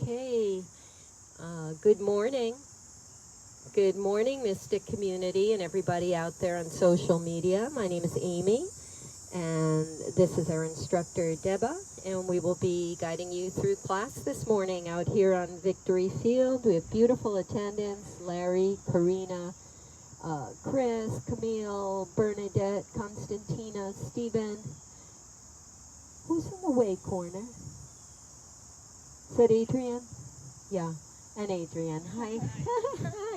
Okay. Good morning. Good morning, Mystic community and everybody out there on social media. My name is Amy, and this is our instructor, Deba, and we will be guiding you through class this morning out here on Victory Field. We have beautiful attendants, Larry, Karina, Chris, Camille, Bernadette, Constantina, Stephen. Who's in the way corner? Is that Adrian? Yeah, and Adrian. Hi.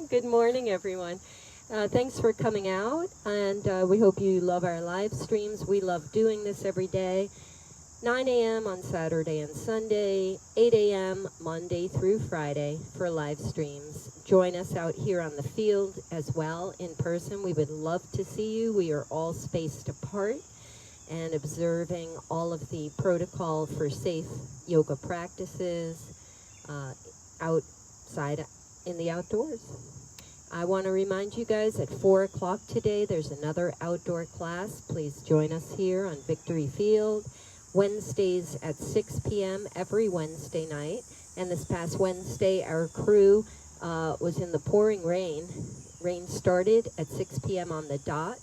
Good morning, everyone. Thanks for coming out, and we hope you love our live streams. We love doing this every day. 9 a.m. on Saturday and Sunday, 8 a.m. Monday through Friday for live streams. Join us out here on the field as well in person. We would love to see you. We are all spaced apart and observing all of the protocol for safe yoga practices outside in the outdoors. I want to remind you guys at 4 o'clock today there's another outdoor class. Please join us here on Victory Field. Wednesdays at 6 p.m. every Wednesday night. And this past Wednesday our crew was in the pouring rain. Rain started at 6 p.m. on the dot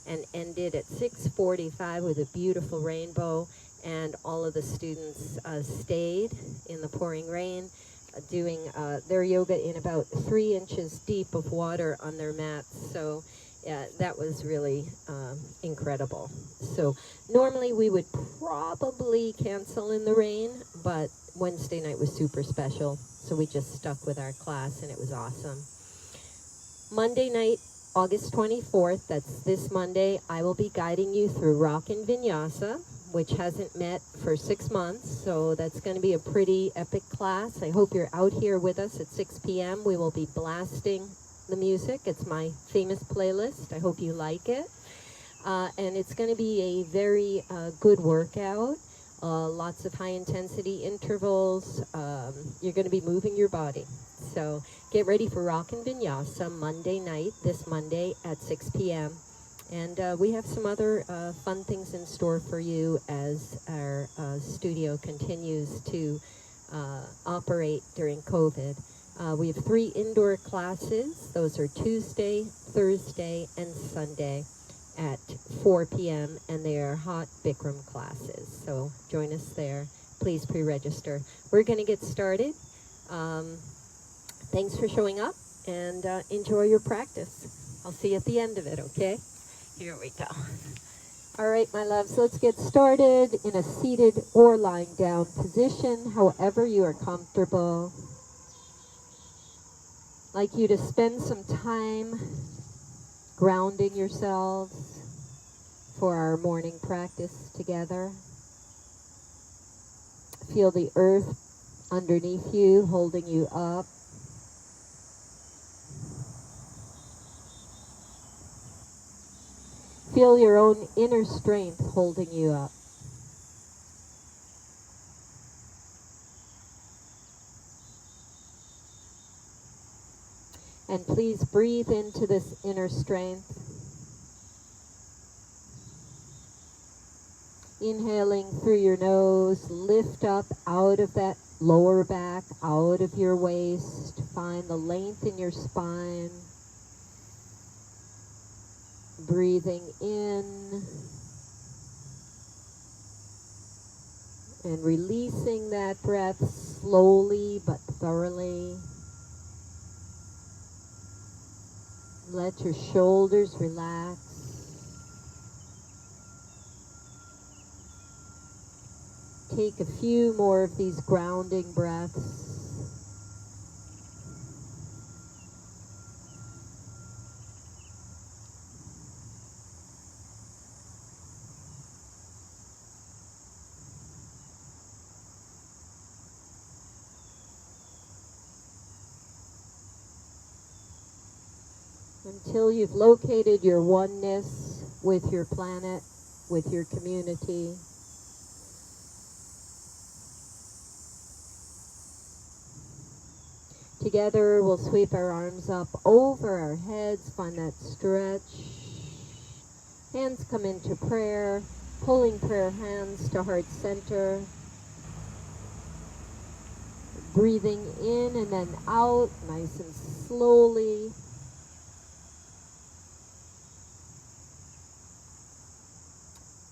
and ended at 6:45 with a beautiful rainbow, and all of the students stayed in the pouring rain doing their yoga in about 3 inches deep of water on their mats. So that was really incredible. So normally we would probably cancel in the rain, but Wednesday night was super special, so we just stuck with our class and it was awesome. Monday night, August 24th, that's this Monday, I will be guiding you through Rockin' Vinyasa, which hasn't met for 6 months, so that's going to be a pretty epic class. I hope you're out here with us at 6 p.m. We will be blasting the music. It's my famous playlist. I hope you like it. And it's going to be a very good workout. Lots of high-intensity intervals. You're going to be moving your body. So get ready for Rockin' Vinyasa Monday night, this Monday at 6 p.m. And we have some other fun things in store for you as our studio continues to operate during COVID. We have 3 indoor classes. Those are Tuesday, Thursday, and Sunday at 4 p.m. and they are hot Bikram classes. So join us there. Please pre-register. We're going to get started. Thanks for showing up and enjoy your practice. I'll see you at the end of it, okay? Here we go. All right, my loves, let's get started in a seated or lying down position, however you are comfortable. I'd like you to spend some time grounding yourselves for our morning practice together. Feel the earth underneath you, holding you up. Feel your own inner strength holding you up. And please breathe into this inner strength. Inhaling through your nose, lift up out of that lower back, out of your waist. Find the length in your spine. Breathing in and releasing that breath slowly but thoroughly. Let your shoulders relax. Take a few more of these grounding breaths. Until you've located your oneness with your planet, with your community. Together, we'll sweep our arms up over our heads, find that stretch. Hands come into prayer, pulling prayer hands to heart center. Breathing in and then out, nice and slowly.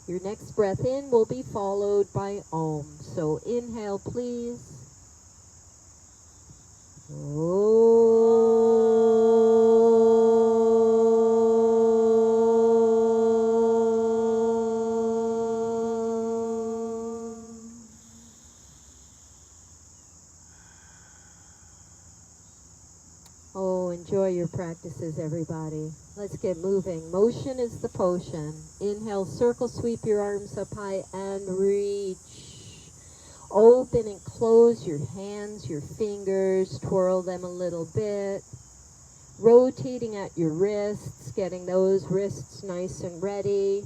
Your next breath in will be followed by Om. So inhale, please. Oh, enjoy your practices, everybody. Let's get moving. Motion is the potion. Inhale, circle, sweep your arms up high and reach. Open and close your hands, your fingers, twirl them a little bit. Rotating at your wrists, getting those wrists nice and ready.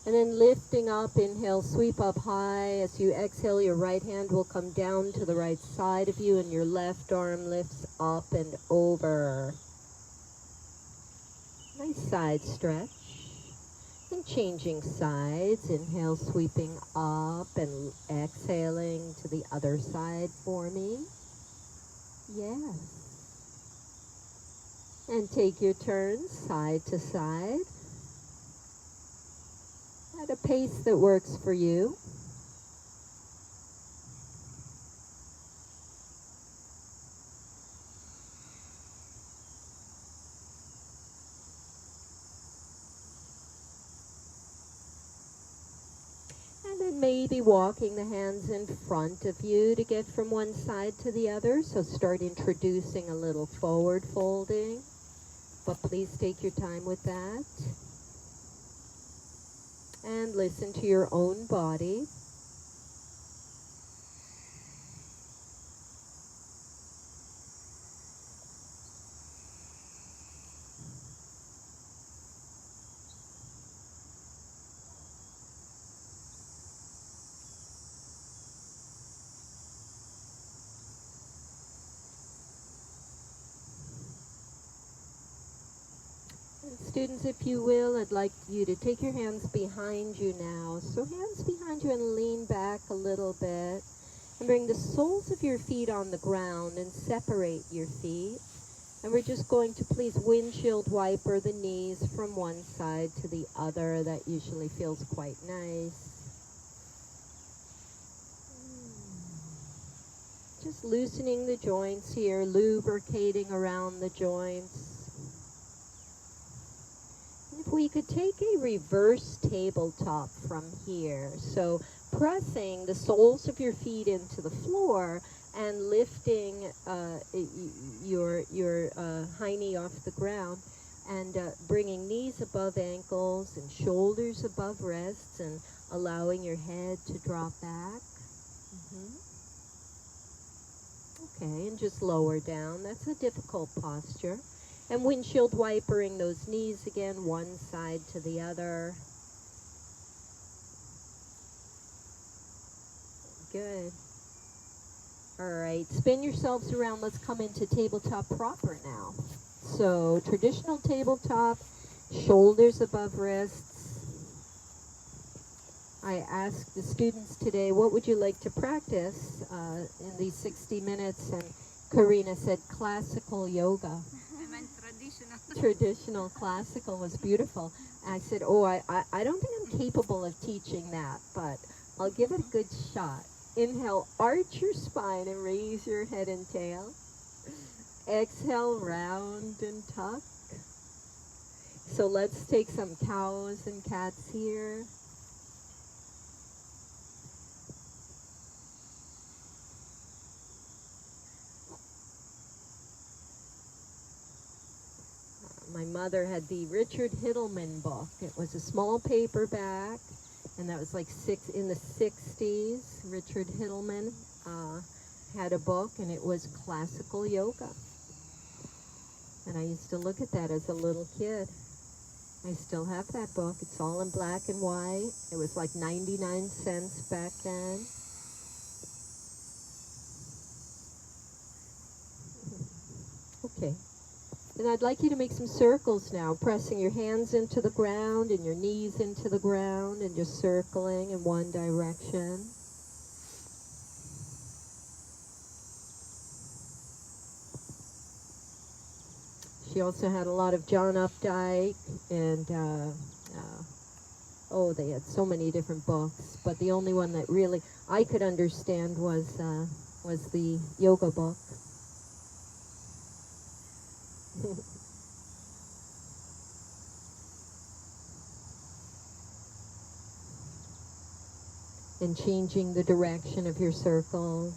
And then lifting up, inhale, sweep up high. As you exhale, your right hand will come down to the right side of you and your left arm lifts up and over. Nice side stretch. And changing sides. Inhale, sweeping up and exhaling to the other side for me. Yes. And take your turn side to side. At a pace that works for you. And then maybe walking the hands in front of you to get from one side to the other. So start introducing a little forward folding, but please take your time with that. And listen to your own body. Students, if you will, I'd like you to take your hands behind you now. So hands behind you and lean back a little bit. And bring the soles of your feet on the ground and separate your feet. And we're just going to please windshield wiper the knees from one side to the other. That usually feels quite nice. Just loosening the joints here, lubricating around the joints. If we could take a reverse tabletop from here, so pressing the soles of your feet into the floor and lifting your high knee off the ground and bringing knees above ankles and shoulders above wrists and allowing your head to drop back. Okay, and just lower down. That's a difficult posture. And windshield wipering those knees again, one side to the other. Good. All right, spin yourselves around. Let's come into tabletop proper now. So traditional tabletop, shoulders above wrists. I asked the students today, what would you like to practice in these 60 minutes? And Karina said classical yoga. Traditional classical was beautiful. I said, I don't think I'm capable of teaching that, but I'll give it a good shot. Inhale, arch your spine and raise your head and tail. Exhale, round and tuck. So let's take some cows and cats here. My mother had the Richard Hittleman book. It was a small paperback, and that was like in the 60s. Richard Hittleman had a book, and it was classical yoga. And I used to look at that as a little kid. I still have that book. It's all in black and white. It was like 99 cents back then. Okay. And I'd like you to make some circles now, pressing your hands into the ground and your knees into the ground and just circling in one direction. She also had a lot of John Updike and, oh, they had so many different books, but the only one that really I could understand was the yoga book. And changing the direction of your circles.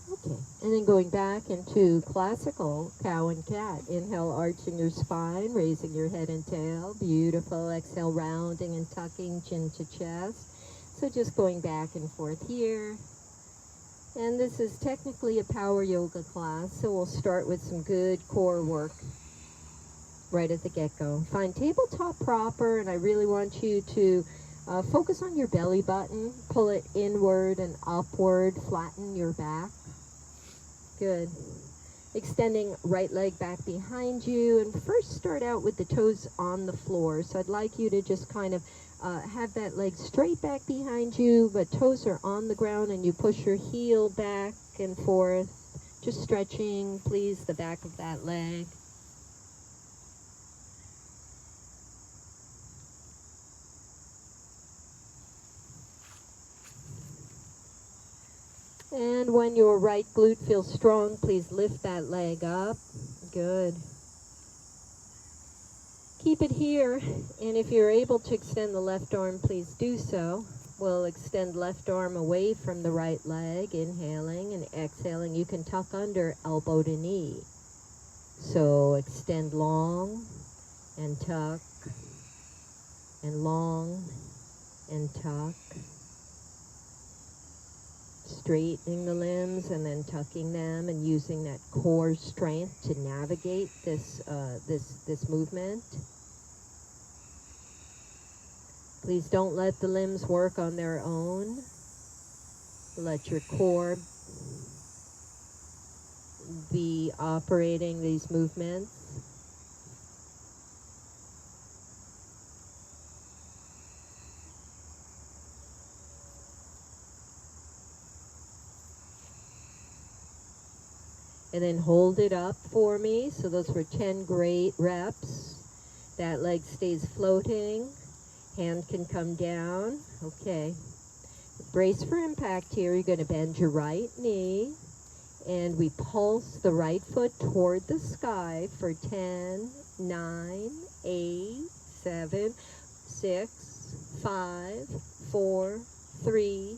Okay, and then going back into classical cow and cat. Inhale, arching your spine, raising your head and tail. Beautiful. Exhale, rounding and tucking chin to chest. So just going back and forth here. And this is technically a power yoga class, so we'll start with some good core work right at the get-go. Find tabletop proper, and I really want you to focus on your belly button. Pull it inward and upward. Flatten your back. Good. Extending right leg back behind you, and first start out with the toes on the floor. So I'd like you to just kind of have that leg straight back behind you, but toes are on the ground, and you push your heel back and forth, just stretching, please, the back of that leg. And when your right glute feels strong, please lift that leg up. Good. Keep it here, and if you're able to extend the left arm, please do so. We'll extend left arm away from the right leg, inhaling and exhaling. You can tuck under elbow to knee. So extend long and tuck, and long and tuck. Straightening the limbs and then tucking them and using that core strength to navigate this movement. Please don't let the limbs work on their own. Let your core be operating these movements. And then hold it up for me. So those were 10 great reps. That leg stays floating. Hand can come down. Okay. Brace for impact here. You're going to bend your right knee. And we pulse the right foot toward the sky for 10, 9, 8, 7, 6, 5, 4, 3,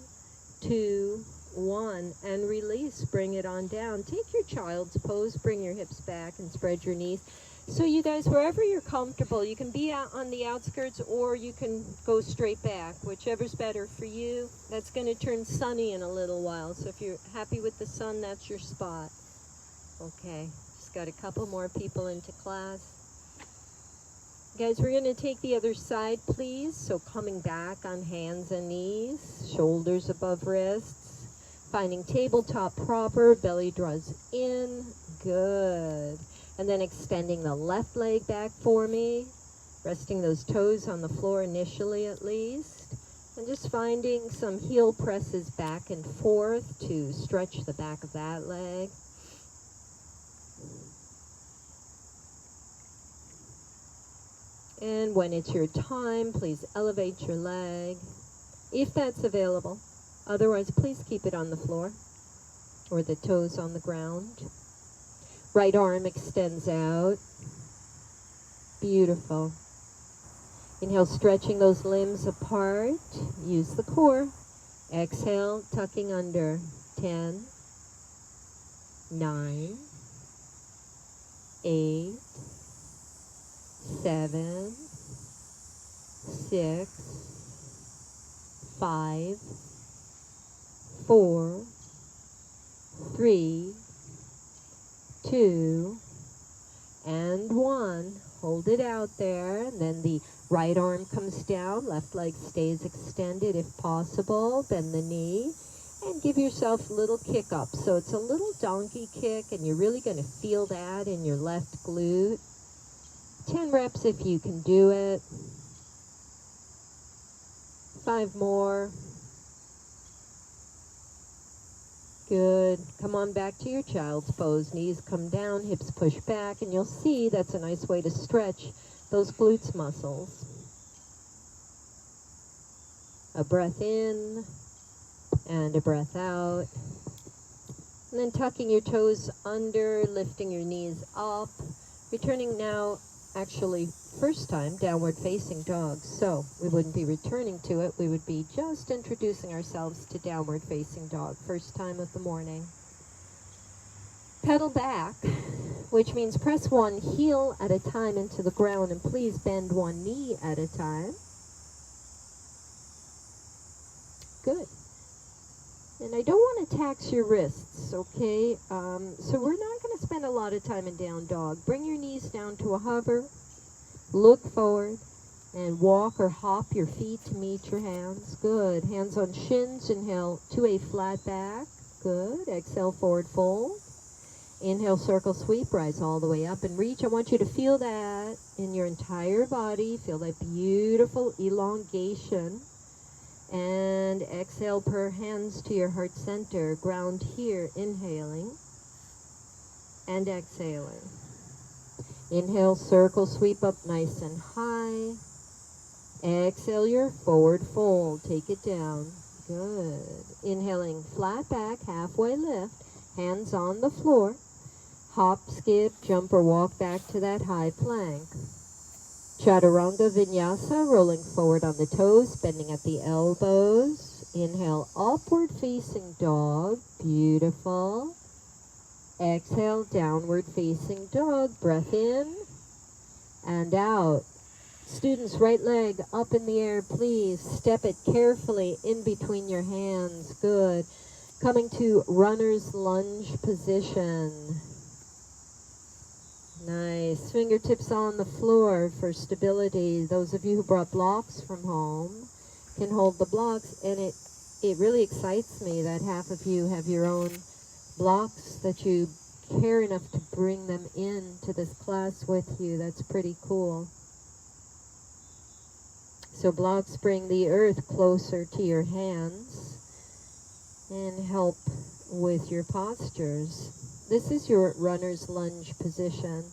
2, 1, and release. Bring it on down. Take your child's pose. Bring your hips back and spread your knees. So you guys, wherever you're comfortable, you can be out on the outskirts or you can go straight back, whichever's better for you. That's going to turn sunny in a little while, so if you're happy with the sun, that's your spot. Okay, just got a couple more people into class. Guys, we're going to take the other side, please. So coming back on hands and knees, shoulders above wrists. Finding tabletop proper, belly draws in, good. And then extending the left leg back for me, resting those toes on the floor initially at least. And just finding some heel presses back and forth to stretch the back of that leg. And when it's your time, please elevate your leg, if that's available. Otherwise, please keep it on the floor or the toes on the ground. Right arm extends out. Beautiful. Inhale, stretching those limbs apart. Use the core. Exhale, tucking under. 10, 9, 8, 7, 6, 5, 4, 3, 2, and 1. Hold it out there, and then the right arm comes down, left leg stays extended if possible. Bend the knee and give yourself a little kick up. So it's a little donkey kick, and you're really going to feel that in your left glute. 10 reps if you can do it. 5 more. Good. Come on back to your child's pose. Knees come down, hips push back, and you'll see that's a nice way to stretch those glutes muscles. A breath in and a breath out. And then tucking your toes under, lifting your knees up. Returning now, actually, first time, downward facing dog. So we wouldn't be returning to it. We would be just introducing ourselves to downward facing dog. First time of the morning. Pedal back, which means press one heel at a time into the ground, and please bend one knee at a time. Good. And I don't want to tax your wrists, okay? So we're not going to spend a lot of time in down dog. Bring your knees down to a hover. Look forward and walk or hop your feet to meet your hands. Good. Hands on shins. Inhale to a flat back. Good. Exhale, forward fold. Inhale, circle sweep. Rise all the way up and reach. I want you to feel that in your entire body. Feel that beautiful elongation. And exhale, per hands to your heart center. Ground here, inhaling and exhaling. Inhale, circle, sweep up nice and high. Exhale your forward fold. Take it down. Good. Inhaling, flat back, halfway lift. Hands on the floor. Hop, skip, jump, or walk back to that high plank. Chaturanga Vinyasa, rolling forward on the toes, bending at the elbows. Inhale, upward facing dog. Beautiful. Exhale, downward facing dog. Breath in and out. Students, right leg up in the air, please. Step it carefully in between your hands. Good. Coming to runner's lunge position. Nice. Fingertips on the floor for stability. Those of you who brought blocks from home can hold the blocks, and it really excites me that half of you have your own blocks, that you care enough to bring them in to this class with you. That's pretty cool. So blocks bring the earth closer to your hands and help with your postures. This is your runner's lunge position,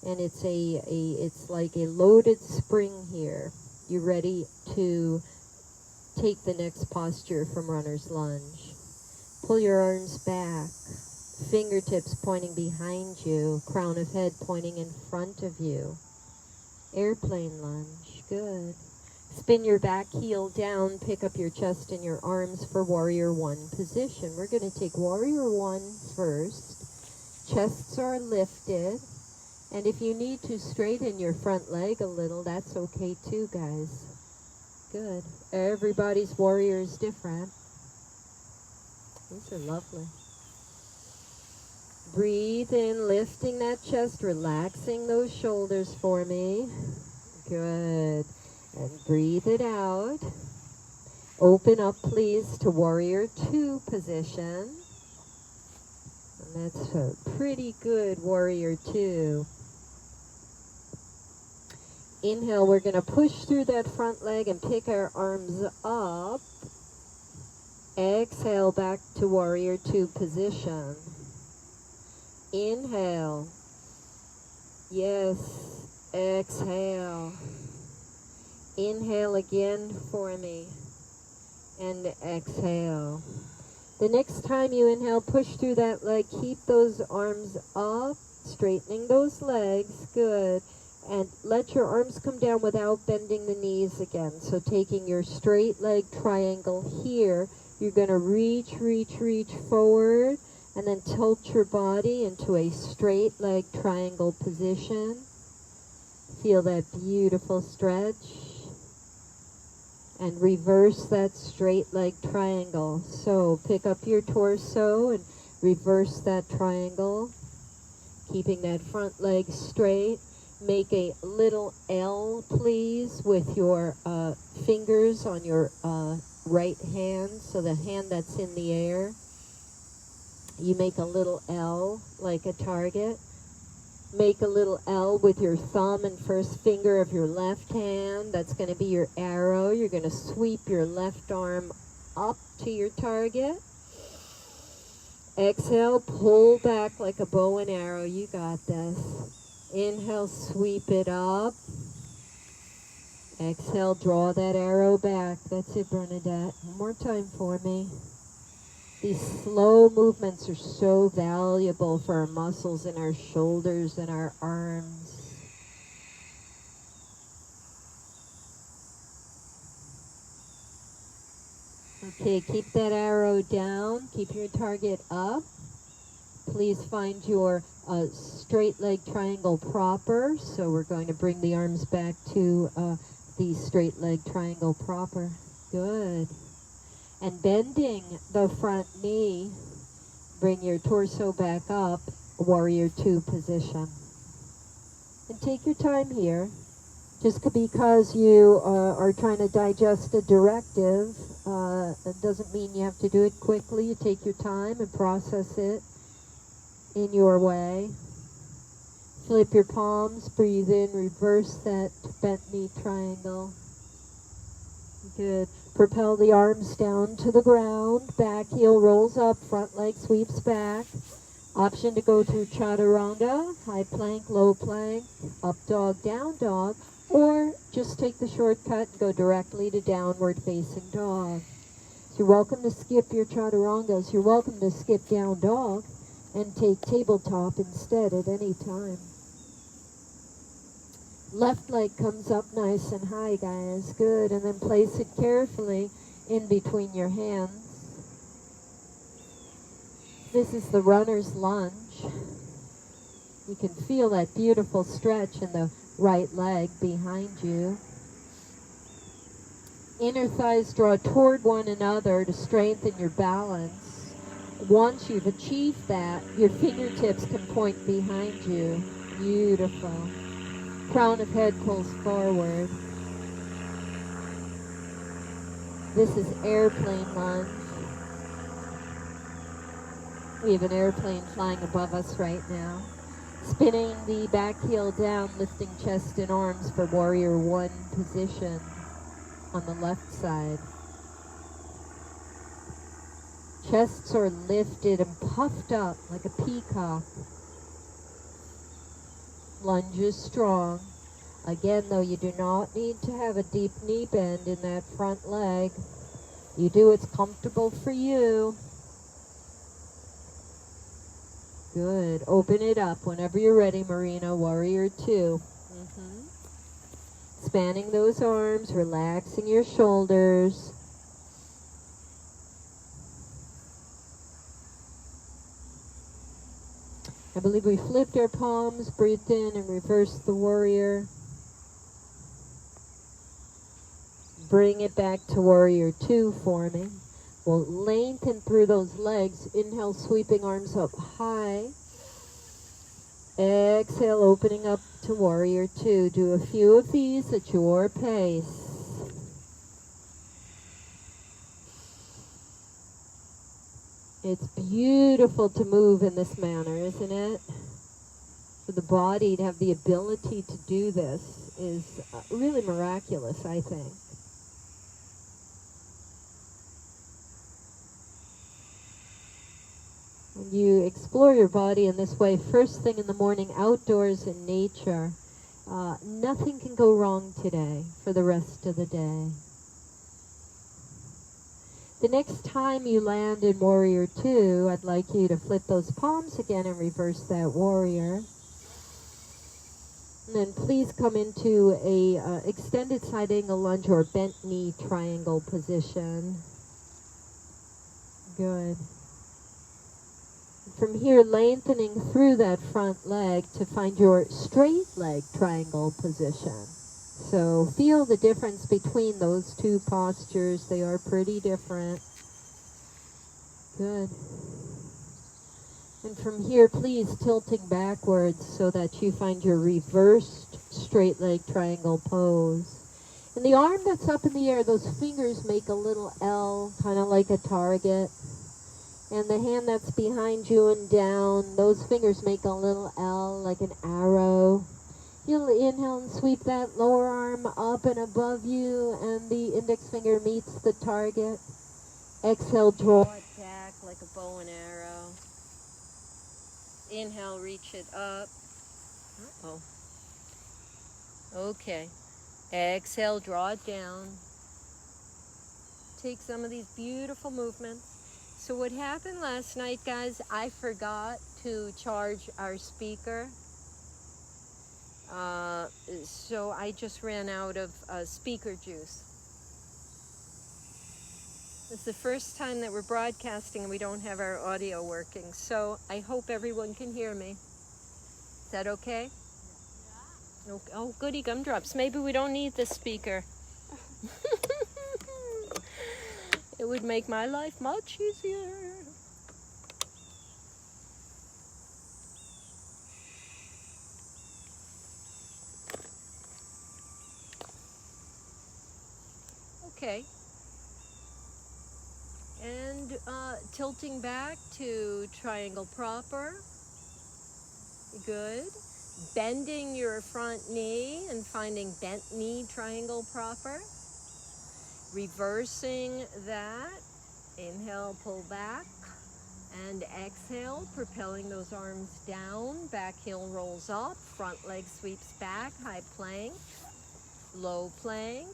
and it's like a loaded spring here. You're ready to take the next posture from runner's lunge. Pull your arms back, fingertips pointing behind you, crown of head pointing in front of you. Airplane lunge, good. Spin your back heel down, pick up your chest and your arms for warrior one position. We're going to take warrior one first. Chests are lifted, and if you need to straighten your front leg a little, that's okay too, guys. Good. Everybody's warrior is different. These are lovely. Breathe in, lifting that chest, relaxing those shoulders for me. Good. And breathe it out. Open up, please, to warrior two position. And that's a pretty good warrior two. Inhale, we're going to push through that front leg and pick our arms up. Exhale, back to warrior two position. Inhale. Yes. Exhale. Inhale again for me. And exhale. The next time you inhale, push through that leg. Keep those arms up, straightening those legs. Good. And let your arms come down without bending the knees again. So taking your straight leg triangle here, you're going to reach forward, and then tilt your body into a straight leg triangle position. Feel that beautiful stretch. And reverse that straight leg triangle. So pick up your torso and reverse that triangle. Keeping that front leg straight. Make a little L, please, with your fingers on your right hand. So the hand that's in the air. You make a little L like a target. Make a little L with your thumb and first finger of your left hand. That's going to be your arrow. You're going to sweep your left arm up to your target. Exhale, pull back like a bow and arrow. You got this. Inhale, sweep it up. Exhale, draw that arrow back. That's it, Bernadette. One more time for me. These slow movements are so valuable for our muscles in our shoulders and our arms. Okay, keep that arrow down. Keep your target up. Please find your straight leg triangle proper. So we're going to bring the arms back to the straight leg triangle proper. Good. And bending the front knee, bring your torso back up, warrior two position. And take your time here. Just because you are trying to digest a directive, it doesn't mean you have to do it quickly. You take your time and process it in your way. Flip your palms, breathe in, reverse that bent knee triangle. Good. Propel the arms down to the ground. Back heel rolls up, front leg sweeps back. Option to go to chaturanga, high plank, low plank, up dog, down dog, or just take the shortcut and go directly to downward facing dog. So you're welcome to skip your chaturangas. You're welcome to skip down dog and take tabletop instead at any time. Left leg comes up nice and high, guys. Good. And then place it carefully in between your hands. This is the runner's lunge. You can feel that beautiful stretch in the right leg behind you. Inner thighs draw toward one another to strengthen your balance. Once you've achieved that, your fingertips can point behind you. Beautiful. Crown of head pulls forward. This is airplane lunge. We have an airplane flying above us right now. Spinning the back heel down, lifting chest and arms for warrior one position on the left side. Chests are lifted and puffed up like a peacock. Lunge is strong. Again, though, you do not need to have a deep knee bend in that front leg. You do what's comfortable for you. Good. Open it up whenever you're ready, Marina. Warrior two. Spanning those arms, relaxing your shoulders. I believe we flipped our palms, breathed in, and reversed the warrior. Bring it back to warrior two for me. We'll lengthen through those legs. Inhale, sweeping arms up high. Exhale, opening up to warrior two. Do a few of these at your pace. It's beautiful to move in this manner, isn't it? For the body to have the ability to do this is really miraculous, I think. When you explore your body in this way, first thing in the morning, outdoors in nature, nothing can go wrong today for the rest of the day. The next time you land in warrior two, I'd like you to flip those palms again and reverse that warrior. And then please come into a extended side angle lunge or bent knee triangle position. Good. From here, lengthening through that front leg to find your straight leg triangle position. So feel the difference between those two postures. They are pretty different. Good. And from here, please tilting backwards so that you find your reversed straight leg triangle pose. And the arm that's up in the air, those fingers make a little L, kind of like a target. And the hand that's behind you and down, those fingers make a little L like an arrow. You'll inhale and sweep that lower arm up and above you, and the index finger meets the target. Exhale, draw it back like a bow and arrow. Inhale, reach it up. Uh-oh. Okay. Exhale, draw it down. Take some of these beautiful movements. So what happened last night, guys, I forgot to charge our speaker. So I just ran out of speaker juice. It's the first time that we're broadcasting and we don't have our audio working. So I hope everyone can hear me. Is that okay? Yeah. Oh, goody gumdrops. Maybe we don't need this speaker. It would make my life much easier. Okay. And tilting back to triangle proper. Good. Bending your front knee and finding bent knee triangle proper. Reversing that. Inhale, pull back. And exhale, propelling those arms down. Back heel rolls up. Front leg sweeps back. High plank. Low plank.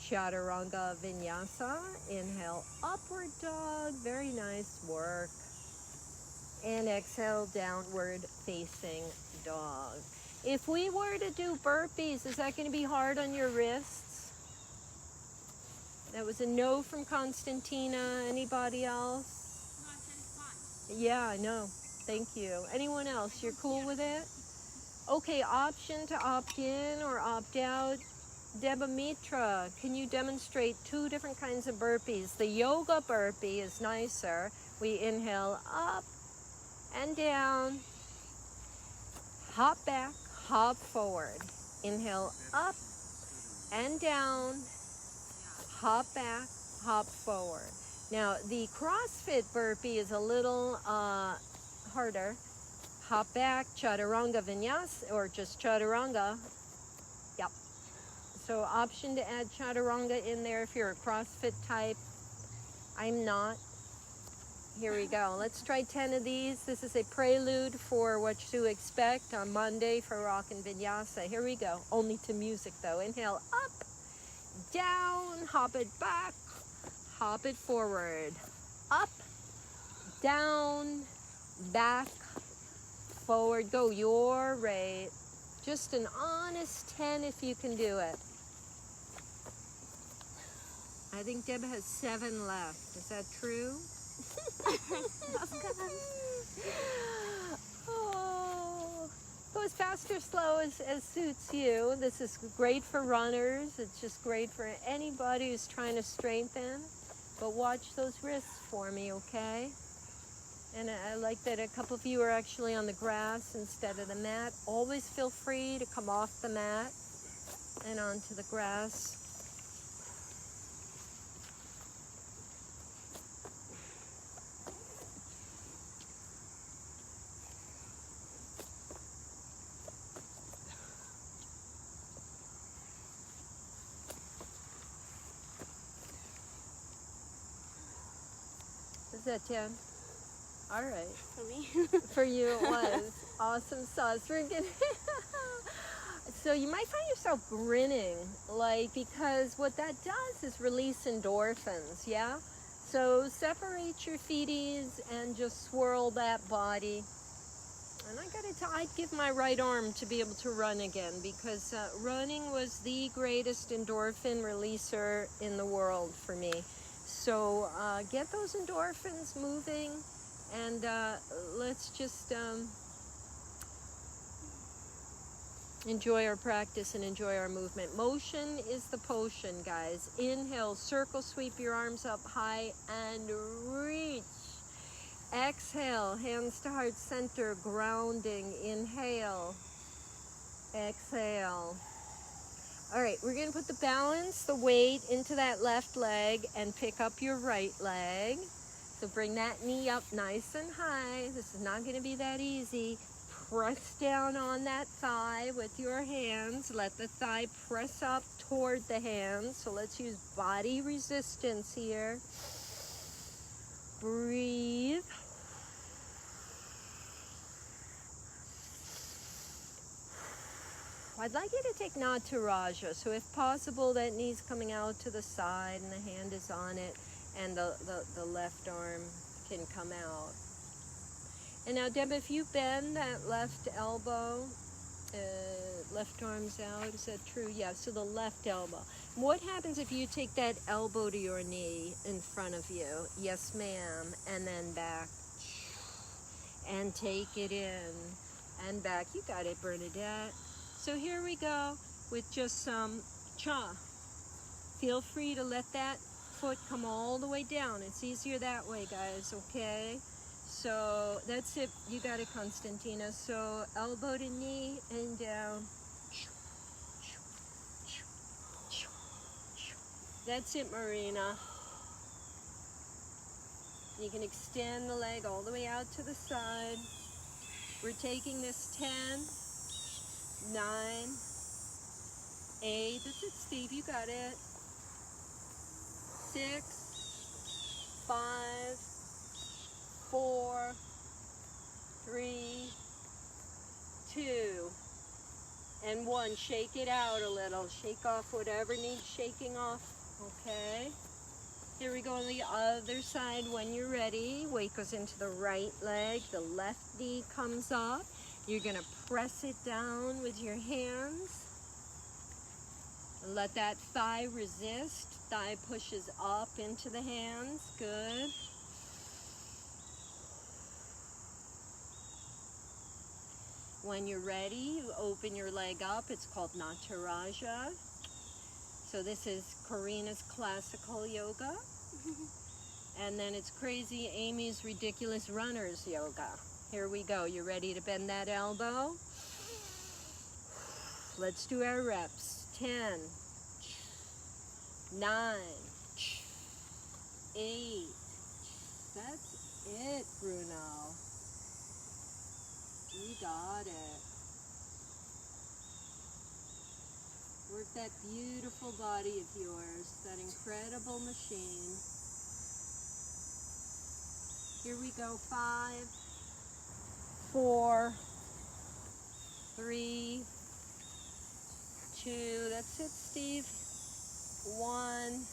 Chaturanga Vinyasa. Inhale, upward dog. Very nice work. And exhale, downward facing dog. If we were to do burpees, is that going to be hard on your wrists? That was a no from Constantina. Anybody else? No, I said it's fine. Yeah, I know. Thank you. Anyone else? You're cool with it? Okay, option to opt in or opt out. Deba Mitra, can you demonstrate 2 different kinds of burpees? The yoga burpee is nicer. We inhale up and down. Hop back, hop forward. Inhale up and down. Hop back, hop forward. Now, the CrossFit burpee is a little harder. Hop back, Chaturanga Vinyasa, or just Chaturanga. Yep. So option to add Chaturanga in there if you're a CrossFit type. I'm not. Here we go. Let's try 10 of these. This is a prelude for what to expect on Monday for Rock and Vinyasa. Here we go. Only to music though. Inhale up, down, hop it back, hop it forward. Up, down, back, forward. Go your rate. Just an honest 10 if you can do it. I think Deb has 7 left. Is that true? Oh, go as fast or slow as suits you. This is great for runners. It's just great for anybody who's trying to strengthen. But watch those wrists for me, okay? And I like that a couple of you are actually on the grass instead of the mat. Always feel free to come off the mat and onto the grass. Is that 10? All right. For me? For you it was. Awesome sauce. We're getting So you might find yourself grinning, like, because what that does is release endorphins, yeah? So separate your feeties and just swirl that body. And I gotta tell, I'd give my right arm to be able to run again, because running was the greatest endorphin releaser in the world for me. So get those endorphins moving, and let's just enjoy our practice and enjoy our movement. Motion is the potion, guys. Inhale, circle, sweep your arms up high and reach. Exhale, hands to heart center, grounding. Inhale, exhale. All right, we're gonna put the balance, the weight into that left leg and pick up your right leg. So bring that knee up nice and high. This is not going to be that easy. Press down on that thigh with your hands. Let the thigh press up toward the hands. So let's use body resistance here. Breathe. I'd like you to take Nataraja. So if possible, that knee's coming out to the side and the hand is on it, and the left arm can come out. And now, Deba, if you bend that left elbow, left arm's out, is that true? Yeah, so the left elbow. What happens if you take that elbow to your knee in front of you? Yes, ma'am. And then back. And take it in. And back. You got it, Bernadette. So here we go with just some cha. Feel free to let that foot come all the way down. It's easier that way, guys, okay? So that's it. You got it, Constantina. So elbow to knee and down. That's it, Marina. You can extend the leg all the way out to the side. We're taking this 10, 9, 8. That's it, Steve. You got it. 6, 5, 4, 3, 2, and 1. Shake it out a little. Shake off whatever needs shaking off. Okay. Here we go on the other side when you're ready. Weight goes into the right leg. The left knee comes up. You're going to press it down with your hands. And let that thigh resist. Thigh pushes up into the hands. Good. When you're ready, you open your leg up. It's called Nataraja. So this is Karina's classical yoga. And then it's Crazy Amy's ridiculous runners yoga. Here we go. You ready to bend that elbow? Let's do our reps. 10, 9, 8. That's it, Bruno. You got it. Work that beautiful body of yours, that incredible machine. Here we go. 5, 4, 3, 2. That's it, Steve. 1.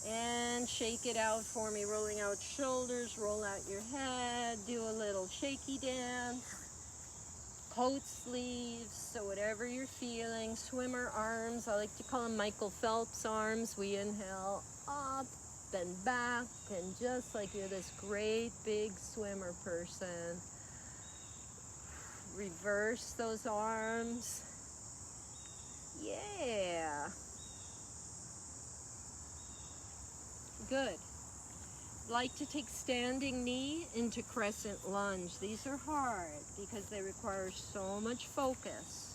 And shake it out for me. Rolling out shoulders, roll out your head, do a little shaky dance. Coat sleeves, so whatever you're feeling. Swimmer arms, I like to call them Michael Phelps arms. We inhale up and back, and just like you're this great big swimmer person. Reverse those arms. Yeah. Good. Like to take standing knee into crescent lunge. These are hard because they require so much focus.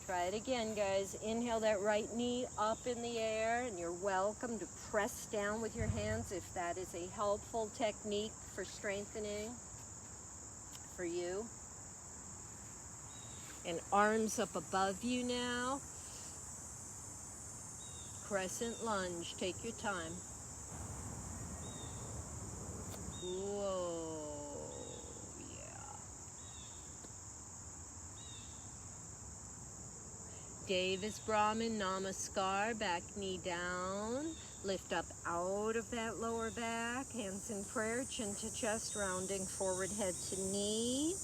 Try it again, guys. Inhale that right knee up in the air, and you're welcome to press down with your hands if that is a helpful technique for strengthening for you. And arms up above you now. Crescent lunge. Take your time. Whoa, yeah. Davis Brahmin Namaskar, back knee down. Lift up out of that lower back. Hands in prayer, chin to chest, rounding forward, head to knee.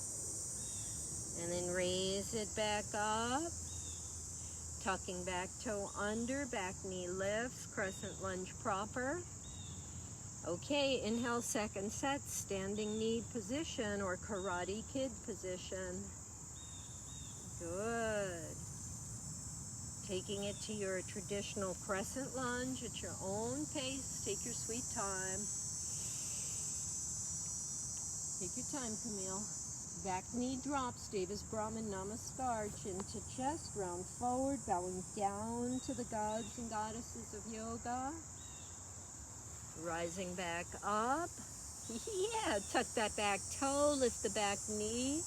And then raise it back up. Tucking back toe under, back knee lifts, crescent lunge proper. Okay, inhale, second set, standing knee position or Karate Kid position. Good. Taking it to your traditional crescent lunge at your own pace. Take your sweet time. Take your time, Camille. Back knee drops, Davis Brahmin Namaskar, chin to chest, round forward, bowing down to the gods and goddesses of yoga. Rising back up. Yeah, tuck that back toe, lift the back knee.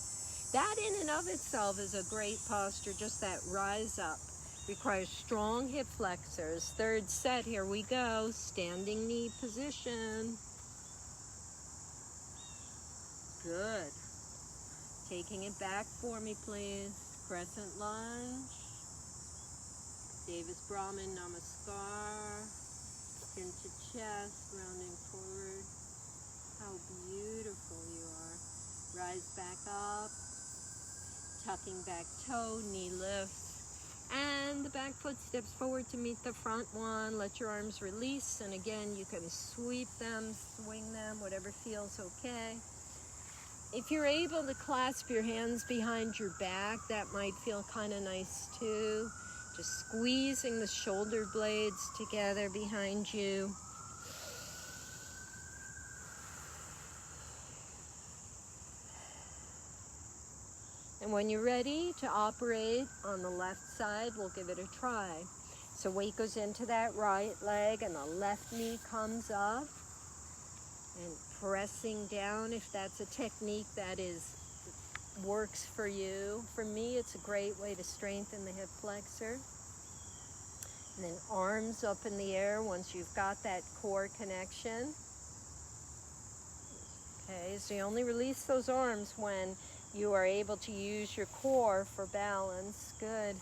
That in and of itself is a great posture, just that rise up. Requires strong hip flexors. Third set, here we go. Standing knee position. Good. Taking it back for me, please. Crescent lunge. Davis Brahmin Namaskar. Chin to chest, rounding forward. How beautiful you are. Rise back up. Tucking back toe, knee lifts. And the back foot steps forward to meet the front one. Let your arms release. And again, you can sweep them, swing them, whatever feels okay. If you're able to clasp your hands behind your back, that might feel kind of nice too. Just squeezing the shoulder blades together behind you. And when you're ready to operate on the left side, we'll give it a try. So weight goes into that right leg and the left knee comes up. And pressing down, if that's a technique that works for you. For me, it's a great way to strengthen the hip flexor. And then arms up in the air once you've got that core connection. Okay, so you only release those arms when you are able to use your core for balance. Good.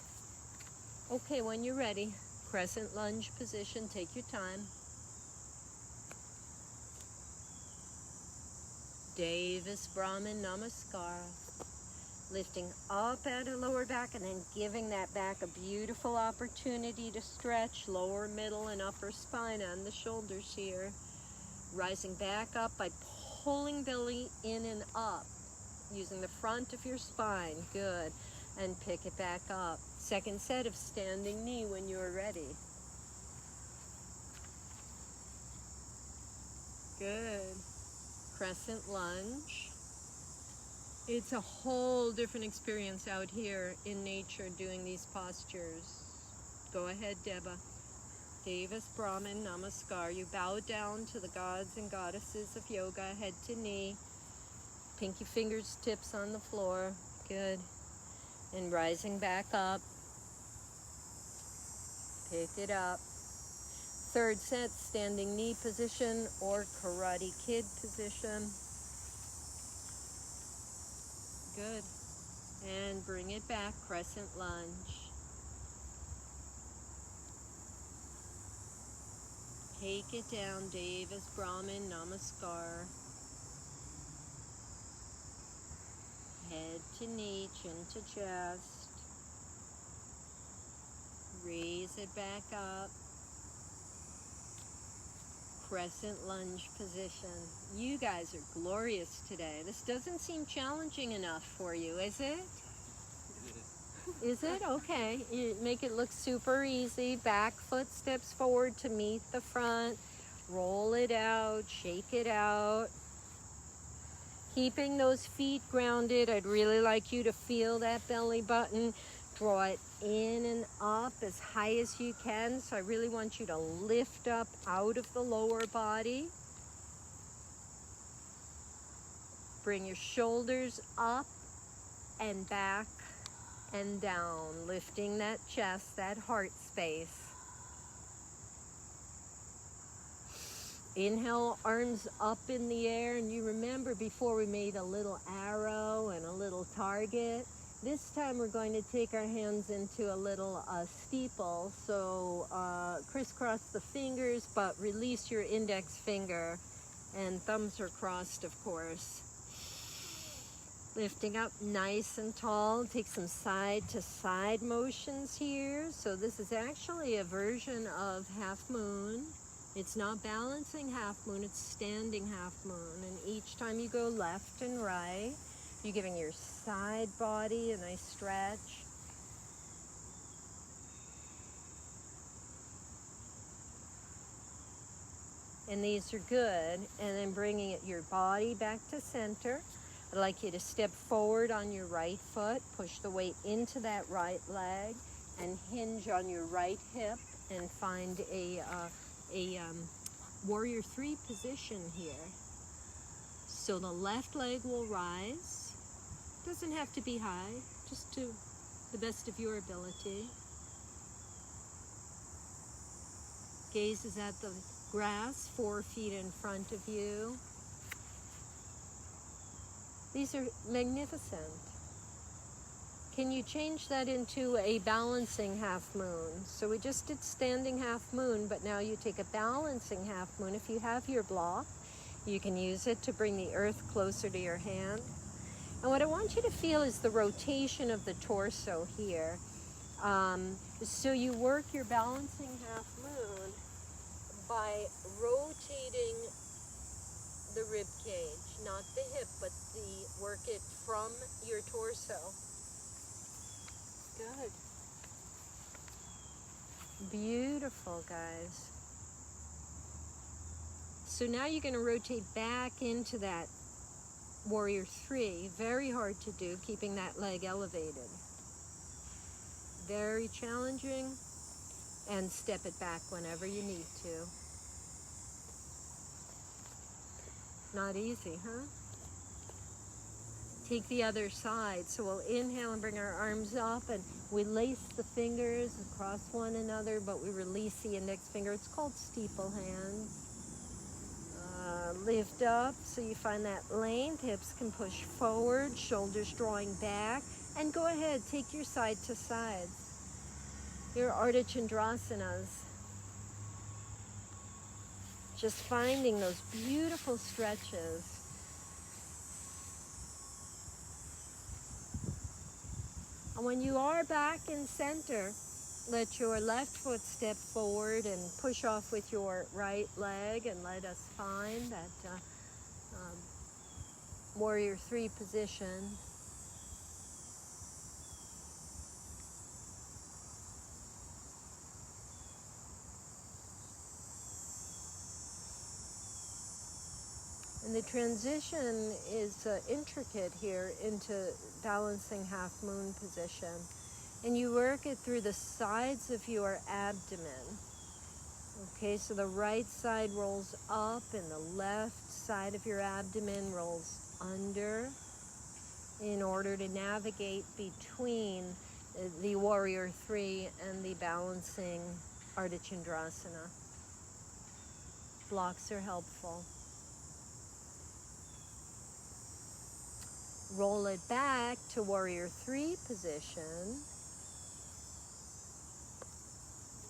Okay, when you're ready, crescent lunge position, take your time. Davis Brahmin Namaskar. Lifting up out of lower back and then giving that back a beautiful opportunity to stretch lower, middle, and upper spine and the shoulders here. Rising back up by pulling belly in and up, using the front of your spine. Good. And pick it back up. Second set of standing knee when you're ready. Good. Crescent lunge. It's a whole different experience out here in nature doing these postures. Go ahead, Deba. Davis Brahmin Namaskar. You bow down to the gods and goddesses of yoga, head to knee. Pinky fingers, tips on the floor. Good. And rising back up. Pick it up. Third set, standing knee position or Karate Kid position. Good. And bring it back, crescent lunge. Take it down, Davis Brahmin Namaskar. Head to knee, chin to chest. Raise it back up. Crescent lunge position. You guys are glorious today. This doesn't seem challenging enough for you, is it? Is it? Okay. You make it look super easy. Back foot steps forward to meet the front. Roll it out, shake it out. Keeping those feet grounded. I'd really like you to feel that belly button. Draw it in and up as high as you can. So I really want you to lift up out of the lower body. Bring your shoulders up and back and down, lifting that chest, that heart space. Inhale, arms up in the air. And you remember before we made a little arrow and a little target. This time we're going to take our hands into a little steeple. So crisscross the fingers, but release your index finger. And thumbs are crossed, of course. Lifting up nice and tall. Take some side to side motions here. So this is actually a version of half moon. It's not balancing half moon, it's standing half moon. And each time you go left and right, you're giving your side body a nice stretch. And these are good. And then bringing your body back to center. I'd like you to step forward on your right foot, push the weight into that right leg, and hinge on your right hip and find a warrior 3 position here. So the left leg will rise. Doesn't have to be high, just to the best of your ability. Gaze is at the grass 4 feet in front of you. These are magnificent. Can you change that into a balancing half moon? So we just did standing half moon, but now you take a balancing half moon. If you have your block, you can use it to bring the earth closer to your hand. And what I want you to feel is the rotation of the torso here. So you work your balancing half moon by rotating the rib cage, not the hip, but work it from your torso. Good. Beautiful, guys. So now you're going to rotate back into that warrior 3. Very hard to do, keeping that leg elevated. Very challenging. And step it back whenever you need to. Not easy, huh? Take the other side. So we'll inhale and bring our arms up, and we lace the fingers across one another, but we release the index finger. It's called steeple hands. Lift up so you find that length. Hips can push forward, shoulders drawing back, and go ahead, take your side to sides. Your Ardha Chandrasanas. Just finding those beautiful stretches. And when you are back in center, let your left foot step forward and push off with your right leg, and let us find that warrior 3 position. And the transition is intricate here into balancing half moon position. And you work it through the sides of your abdomen. Okay, so the right side rolls up and the left side of your abdomen rolls under in order to navigate between the warrior 3 and the balancing Ardha Chandrasana. Blocks are helpful. Roll it back to warrior 3 position.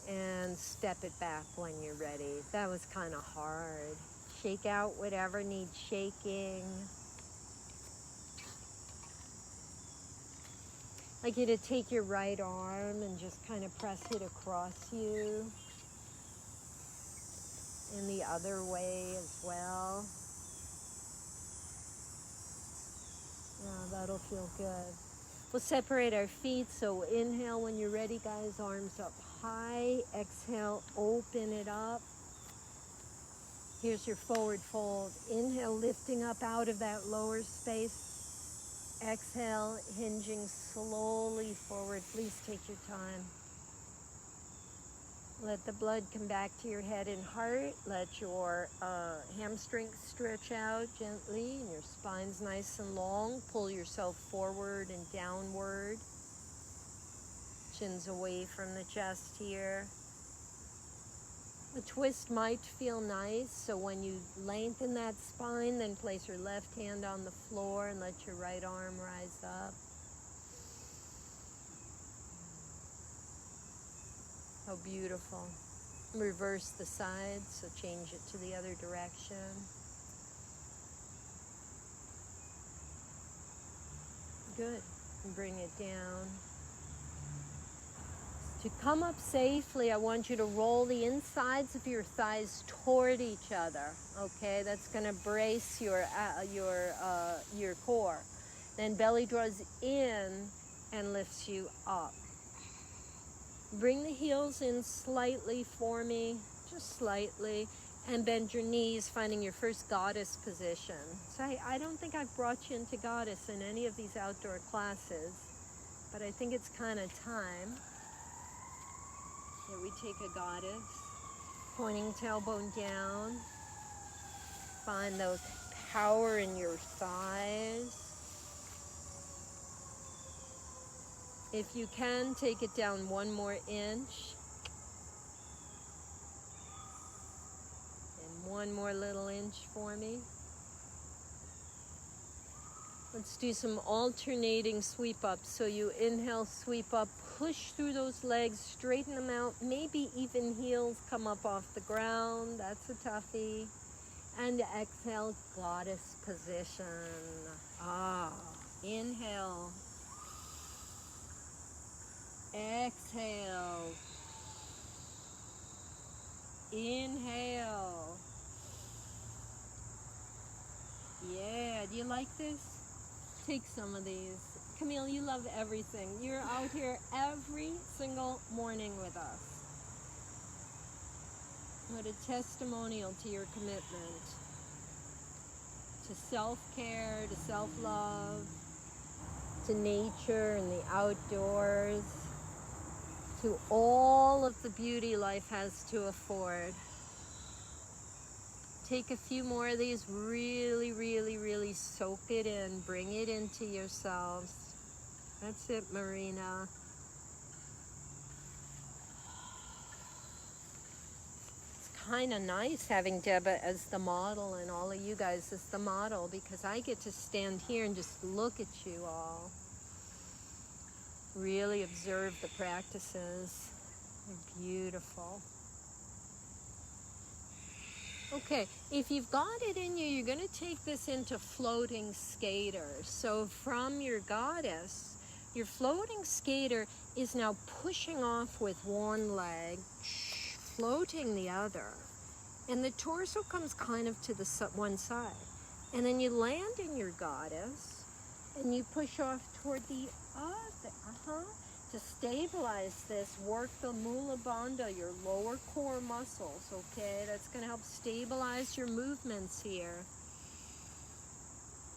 And step it back when you're ready. That was kind of hard. Shake out whatever needs shaking. I'd like you to take your right arm and just kind of press it across you. And the other way as well. Yeah, that'll feel good. We'll separate our feet, so inhale when you're ready, guys, arms up high. Exhale, open it up. Here's your forward fold. Inhale, lifting up out of that lower space. Exhale, hinging slowly forward. Please take your time. Let the blood come back to your head and heart. Let your hamstrings stretch out gently, and your spine's nice and long. Pull yourself forward and downward. Chin's away from the chest here. The twist might feel nice, so when you lengthen that spine, then place your left hand on the floor and let your right arm rise up. How beautiful. Reverse the side, so change it to the other direction. Good. And bring it down. To come up safely, I want you to roll the insides of your thighs toward each other. Okay, that's going to brace your core. Then belly draws in and lifts you up. Bring the heels in slightly for me, just slightly, and bend your knees, finding your first goddess position. So I don't think I've brought you into goddess in any of these outdoor classes, but I think it's kind of time. Here we take a goddess. Pointing tailbone down. Find those power in your thighs. If you can, take it down 1 more inch. And 1 more little inch for me. Let's do some alternating sweep ups. So you inhale, sweep up, push through those legs, straighten them out, maybe even heels come up off the ground. That's a toughie. And exhale, goddess position. Inhale. Exhale. Inhale. Yeah, do you like this? Take some of these. Camille, you love everything. You're out here every single morning with us. What a testimonial to your commitment to self-care, to self-love, to nature and the outdoors, to all of the beauty life has to afford. Take a few more of these, really, really, really soak it in, bring it into yourselves. That's it, Marina. It's kind of nice having Deba as the model and all of you guys as the model, because I get to stand here and just look at you all. Really observe the practices. They're beautiful. Okay, if you've got it in you, you're going to take this into floating skater. So from your goddess, your floating skater is now pushing off with one leg, floating the other. And the torso comes kind of to the one side. And then you land in your goddess, and you push off toward the other. To stabilize this, work the mula bandha, your lower core muscles, okay? That's going to help stabilize your movements here.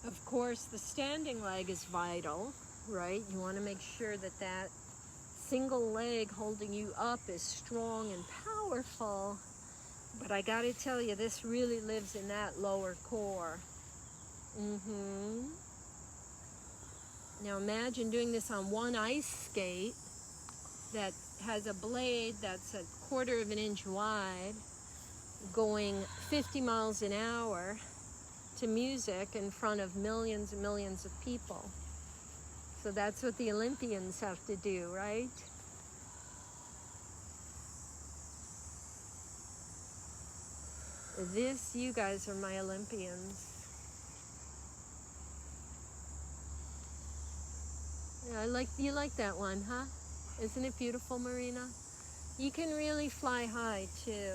Of course, the standing leg is vital, right? You want to make sure that that single leg holding you up is strong and powerful. But I got to tell you, this really lives in that lower core. Now imagine doing this on one ice skate that has a blade that's 1/4 of an inch wide, going 50 miles an hour to music in front of millions and millions of people. So that's what the Olympians have to do, right? You guys are my Olympians. Yeah, you like that one, huh? Isn't it beautiful, Marina? You can really fly high, too.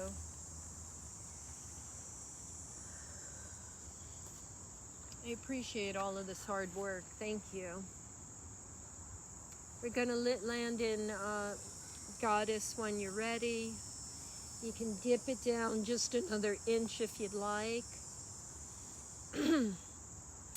I appreciate all of this hard work. Thank you. We're going to land in Goddess when you're ready. You can dip it down just another inch if you'd like.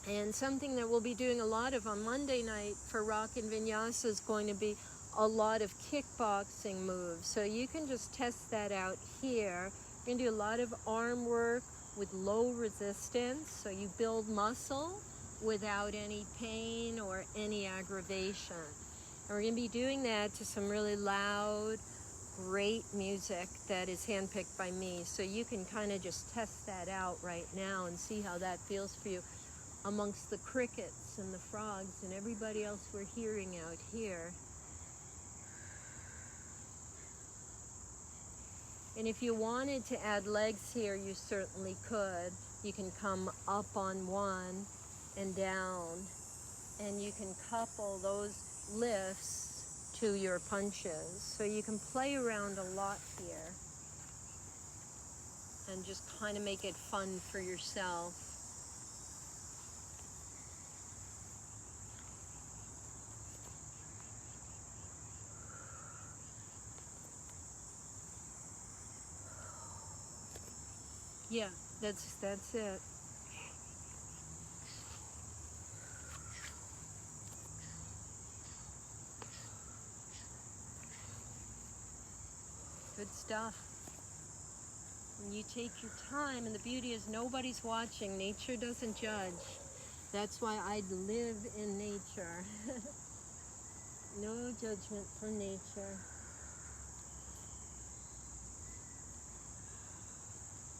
And something that we'll be doing a lot of on Monday night for Rock and Vinyasa is going to be a lot of kickboxing moves. So you can just test that out here. You're going to do a lot of arm work with low resistance. So you build muscle without any pain or any aggravation. And we're going to be doing that to some really loud, great music that is handpicked by me. So you can kind of just test that out right now and see how that feels for you amongst the crickets and the frogs and everybody else we're hearing out here. And if you wanted to add legs here, you certainly could. You can come up on one and down, and you can couple those lifts to your punches. So you can play around a lot here and just kind of make it fun for yourself. Yeah, that's it. Good stuff. And you take your time, and the beauty is nobody's watching. Nature doesn't judge. That's why I live in nature. No judgment from nature.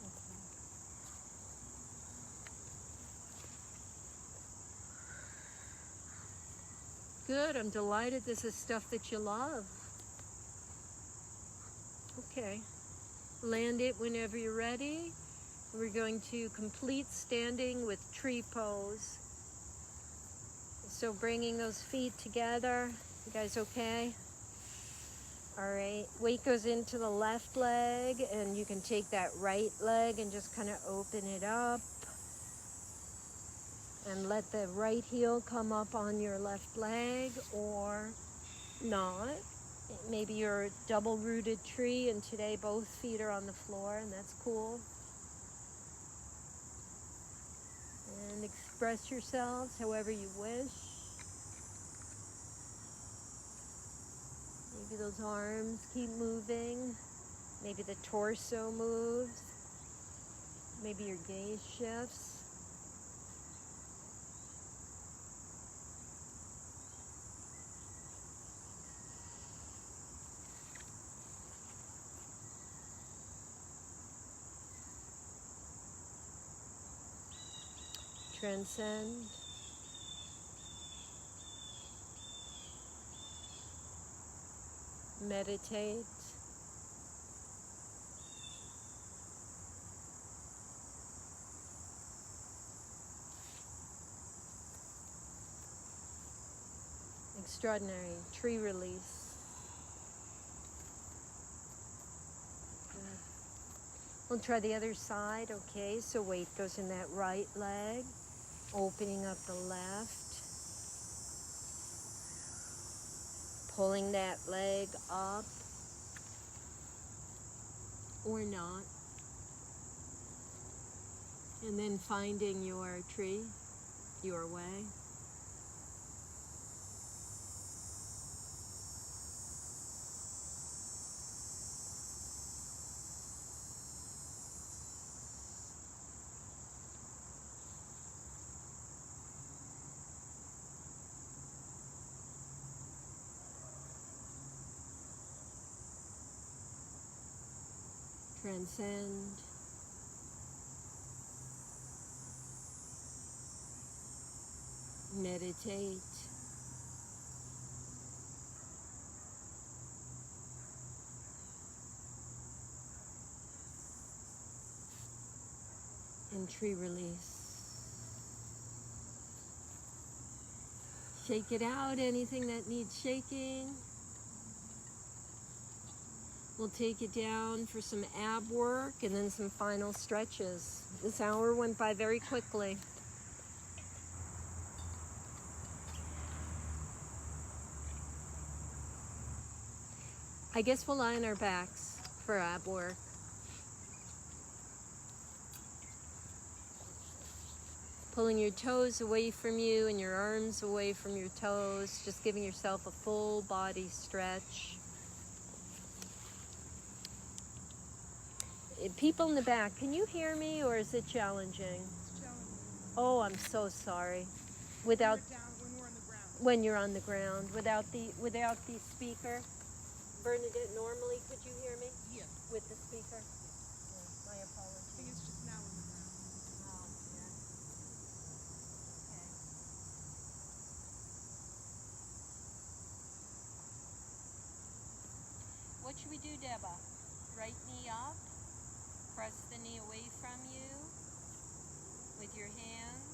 Okay. Good, I'm delighted this is stuff that you love. Okay. Land it whenever you're ready. We're going to complete standing with tree pose. So bringing those feet together. You guys okay? All right. Weight goes into the left leg, and you can take that right leg and just kind of open it up. And let the right heel come up on your left leg, or not. Maybe you're a double-rooted tree, and today both feet are on the floor, and that's cool. And express yourselves however you wish. Maybe those arms keep moving. Maybe the torso moves. Maybe your gaze shifts. Transcend. Meditate. Extraordinary. Tree release. Good. We'll try the other side. Okay, so weight goes in that right leg, opening up the left. Pulling that leg up, or not. And then finding your tree, your way. Transcend. Meditate. And tree release. Shake it out, anything that needs shaking. We'll take it down for some ab work and then some final stretches. This hour went by very quickly. I guess we'll lie on our backs for ab work. Pulling your toes away from you and your arms away from your toes, just giving yourself a full body stretch. People in the back, can you hear me, or is it challenging? It's challenging. Oh, I'm so sorry. Without When we're on the ground. when you're on the ground, without the speaker. Bernadette, normally could you hear me Yes. with the speaker? Yeah, my I think apologies. it's just now on the ground. Oh, yeah. Okay. What should we do, Deba? Right knee up. Press the knee away from you with your hands.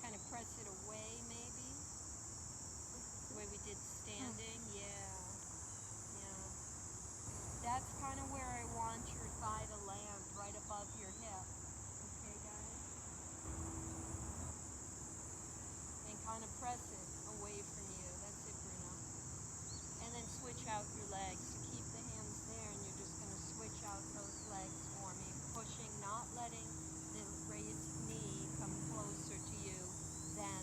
Kind of press it away, maybe. The way we did standing. Yeah. Yeah. That's kind of where I want your thigh to land, right above your hip. Okay, guys? And kind of press it away from you. That's it, Bruno. And then switch out your legs. So keep the hands there, and you're just going to switch out those legs for me. Pushing, not letting the raised knee come closer to you than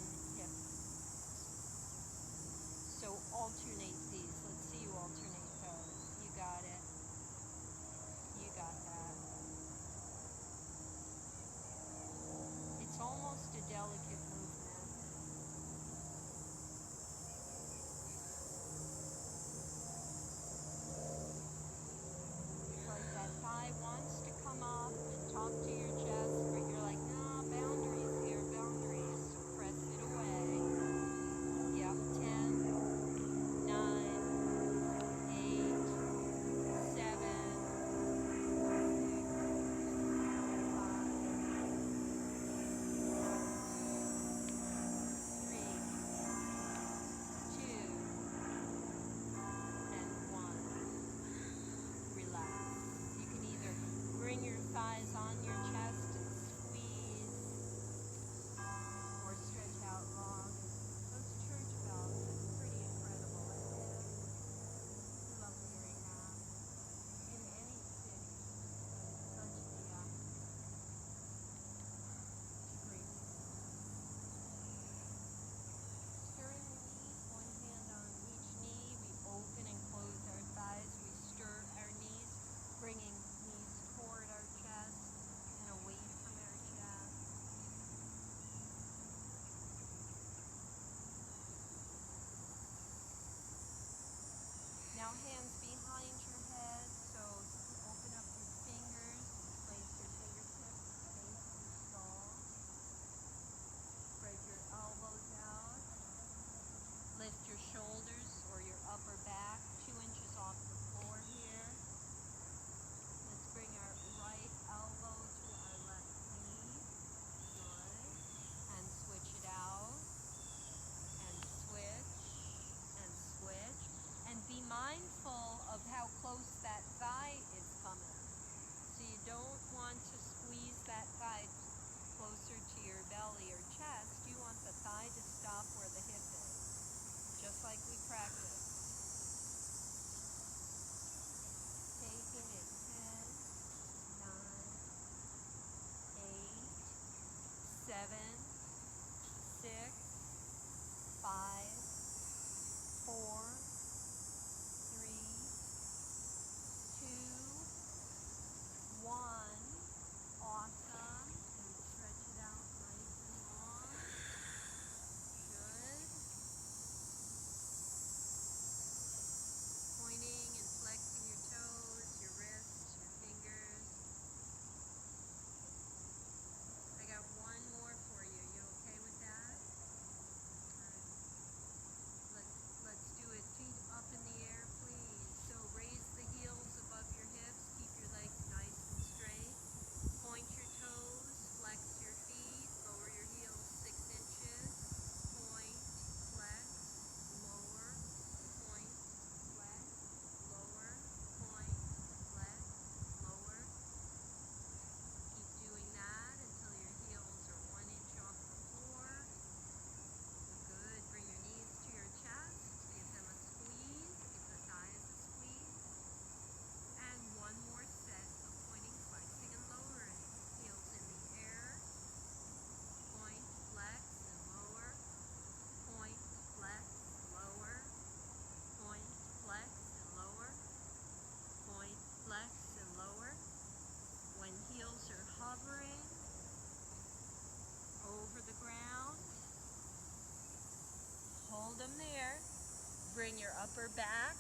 bring your upper back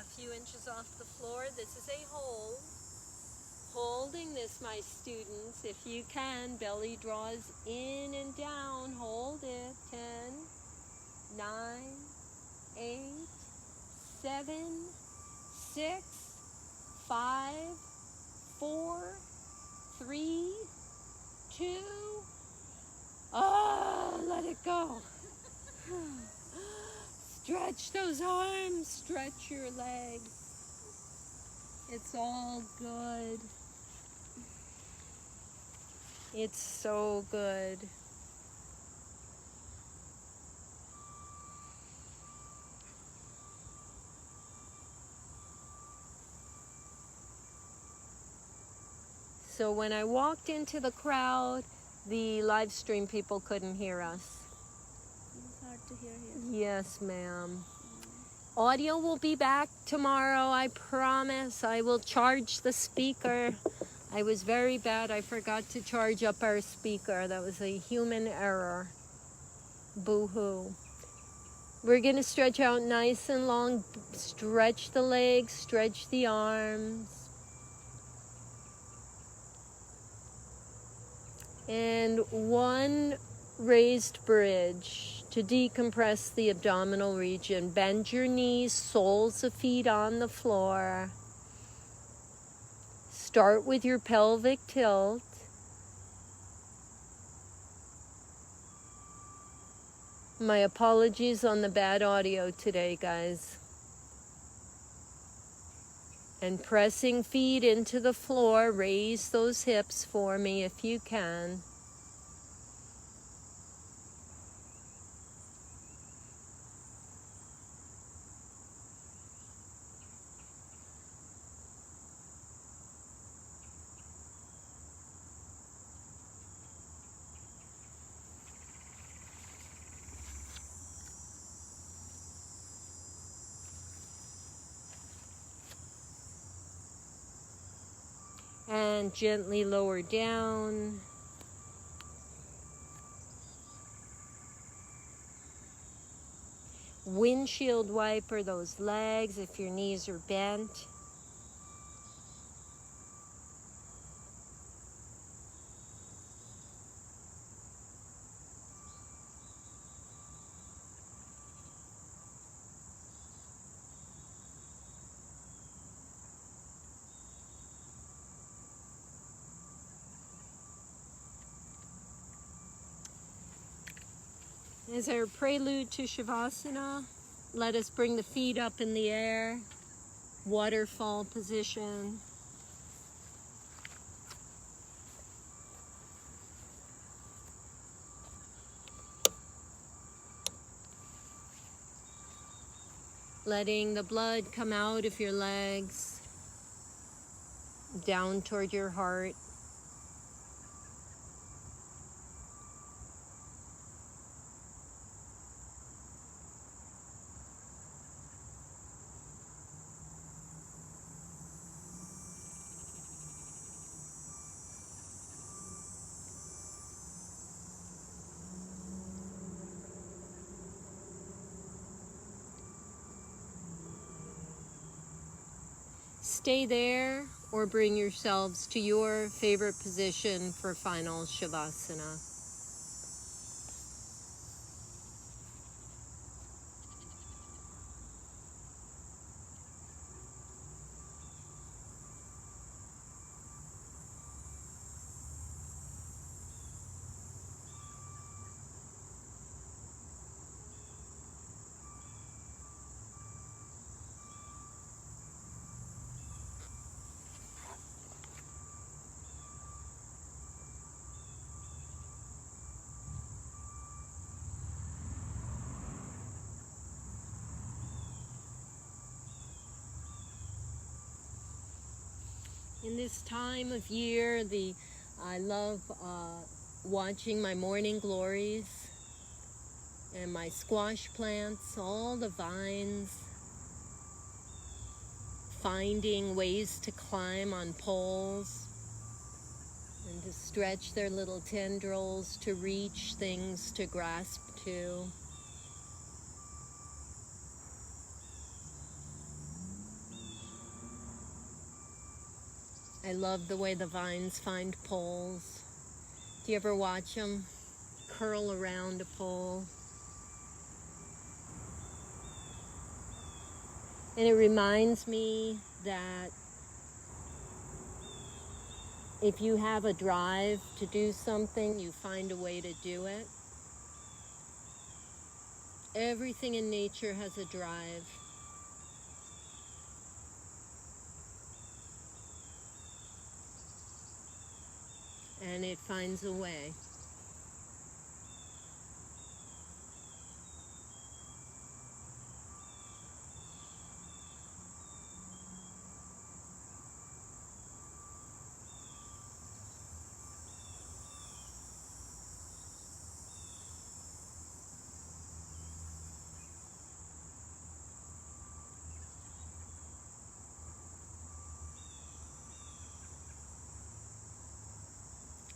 a few inches off the floor. This is a hold. Holding this, my students, if you can, belly draws in and down. Hold it. 10, 9, 8, 7, 6, 5, 4, 3, 2. Oh, let it go. Stretch those arms, stretch your legs. It's all good. It's so good. So when I walked into the crowd, the live stream people couldn't hear us. It's hard to hear here. Yes, ma'am. Audio will be back tomorrow, I promise. I will charge the speaker. I was very bad. I forgot to charge up our speaker. That was a human error. Boo-hoo. We're going to stretch out nice and long. Stretch the legs, stretch the arms. And one raised bridge to decompress the abdominal region. Bend your knees, soles of feet on the floor. Start with your pelvic tilt. My apologies on the bad audio today, guys. And pressing feet into the floor, raise those hips for me if you can. And gently lower down. Windshield wiper those legs if your knees are bent. As our prelude to Shavasana, let us bring the feet up in the air, waterfall position. Letting the blood come out of your legs, down toward your heart. Stay there or bring yourselves to your favorite position for final Shavasana. In this time of year, I love watching my morning glories and my squash plants, all the vines, finding ways to climb on poles and to stretch their little tendrils to reach things to grasp to. I love the way the vines find poles. Do you ever watch them curl around a pole? And it reminds me that if you have a drive to do something, you find a way to do it. Everything in nature has a drive. And it finds a way.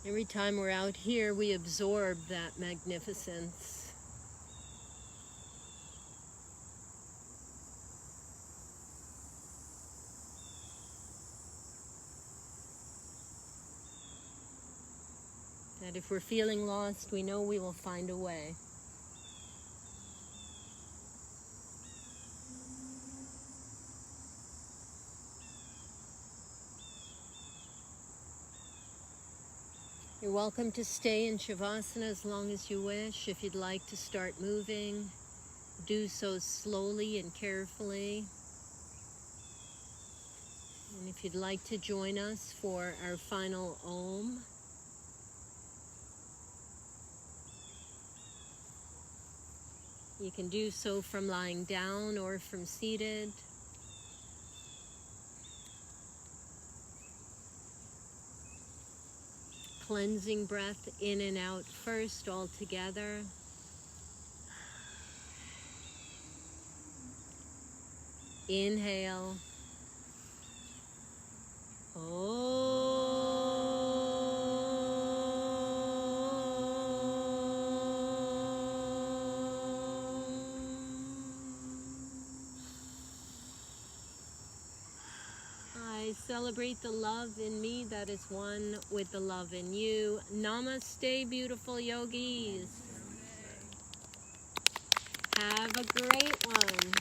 Every time we're out here, we absorb that magnificence. That if we're feeling lost, we know we will find a way. You're welcome to stay in Shavasana as long as you wish. If you'd like to start moving, do so slowly and carefully. And if you'd like to join us for our final Om, you can do so from lying down or from seated. Cleansing breath in and out first, all together. Inhale. I celebrate the love in me that is one with the love in you. Namaste, beautiful yogis. Have a great one.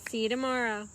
See you tomorrow.